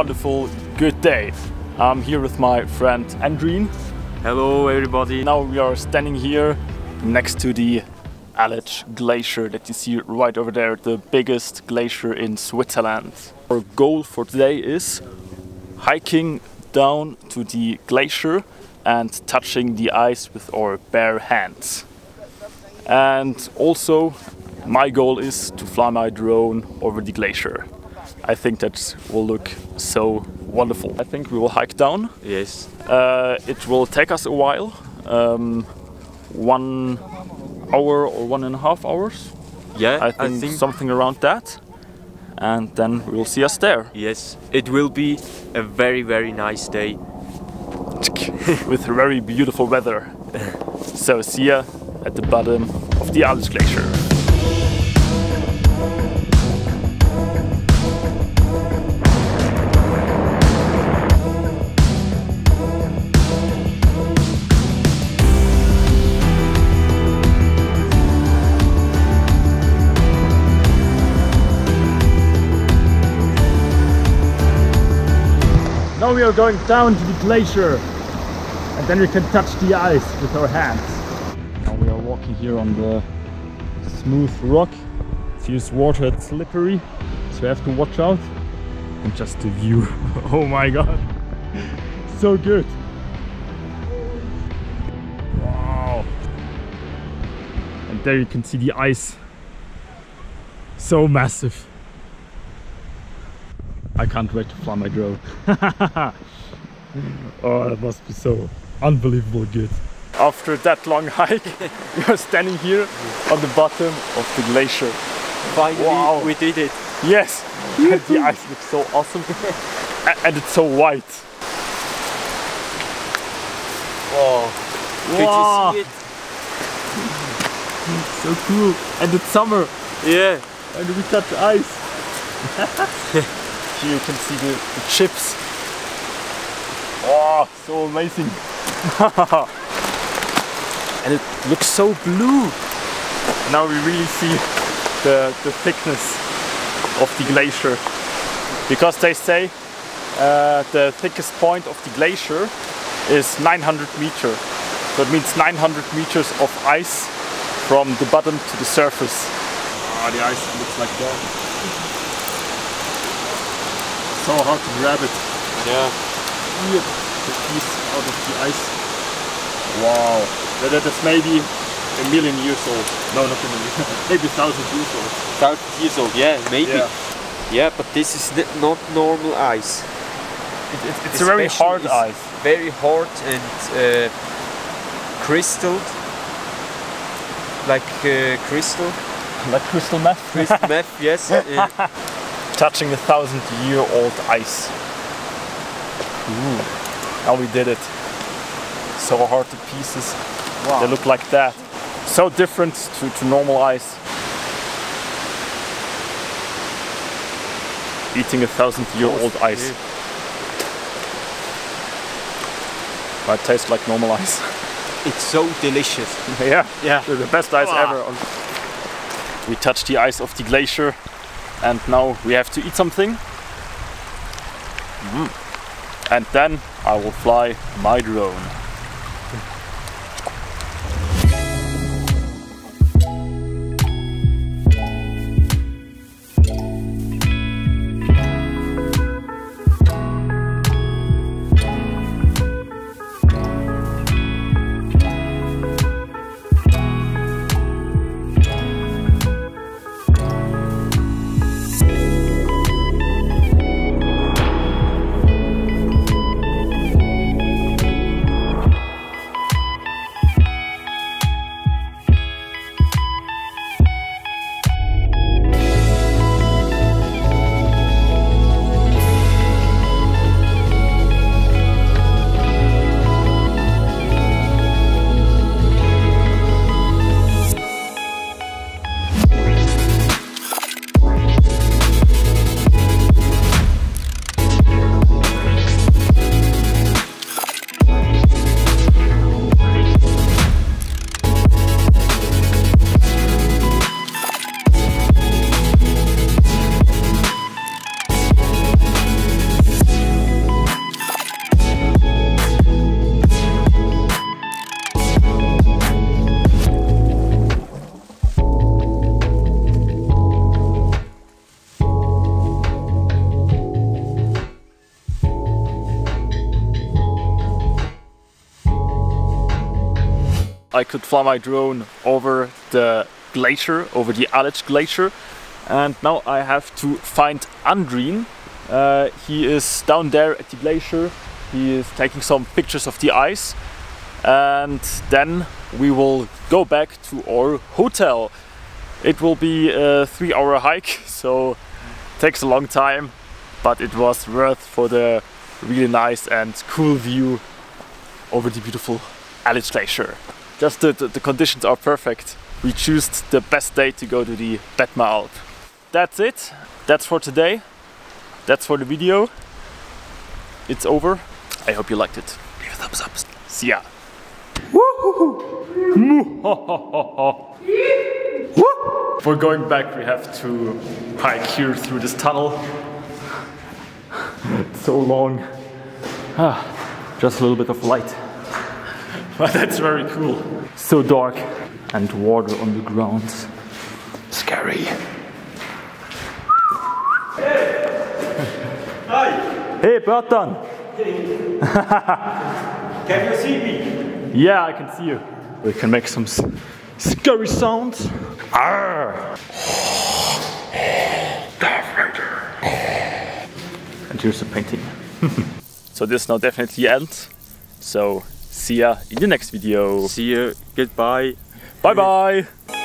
wonderful good day. I'm here with my friend Andreen. Hello everybody. Now we are standing here next to the Aletsch Glacier that you see right over there, the biggest glacier in Switzerland. Our goal for today is hiking down to the glacier and touching the ice with our bare hands. And also my goal is to fly my drone over the glacier. I think that will look so wonderful. I think we will hike down. Yes. It will take us a while, 1 hour or 1.5 hours. Yeah, I think something around that. And then we will see us there. Yes, it will be a very, very nice day. With very beautiful weather. So see ya at the bottom of the Aletsch Glacier. Now we are going down to the glacier and then we can touch the ice with our hands. Now we are walking here on the smooth rock. Fierce water, it's slippery, so you have to watch out. And just the view, oh my god, so good. Wow. And there you can see the ice, so massive. I can't wait to fly my drone. Oh, that must be so unbelievable good. After that long hike, we are standing here on the bottom of the glacier. Finally, wow. We did it. Yes, and the ice looks so awesome. And it's so white. Wow. Wow. Could you see it? So cool. And it's summer. Yeah. And we touch ice. Here you can see the chips. Oh, so amazing. And it looks so blue. Now we really see the thickness of the glacier. Because they say the thickest point of the glacier is 900 meters. So it means 900 meters of ice from the bottom to the surface. Oh, the ice looks like that. So hard to grab it. Yeah. Here, the piece out of the ice. Wow. That is maybe 1 million years old. No, not 1 million. Maybe 1,000 years old. 1,000 years old, yeah, maybe. Yeah, yeah, but this is not normal ice. It's a very hard ice. Very hard and crystalled. Like crystal. Like crystal meth? Crystal meth, yes. Touching 1,000-year-old ice. Ooh. Now we did it. So hard to pieces. Wow. They look like that. So different to normal ice. Eating 1,000-year-old ice. Yeah. But it tastes like normal ice. It's so delicious. Yeah, yeah. The best ice ever. We touched the ice of the glacier. And now we have to eat something. And then I will fly my drone. I could fly my drone over the glacier, over the Aletsch Glacier. And now I have to find Andrin. He is down there at the glacier. He is taking some pictures of the ice. And then we will go back to our hotel. It will be a 3-hour hike, so it takes a long time, but it was worth for the really nice and cool view over the beautiful Aletsch Glacier. Just the conditions are perfect. We chose the best day to go to the Bettmeralp. That's it. That's for today. That's for the video. It's over. I hope you liked it. Leave a thumbs up. See ya. For going back, we have to hike here through this tunnel. It's so long. Just a little bit of light. But that's very cool. So dark and water on the ground. Scary. Hey! Hi! Hey, Bratan! Can you see me? Yeah, I can see you. We can make some scary sounds. Arr. And here's a painting. So this now definitely ends. So see ya in the next video. See you. Goodbye. Bye bye.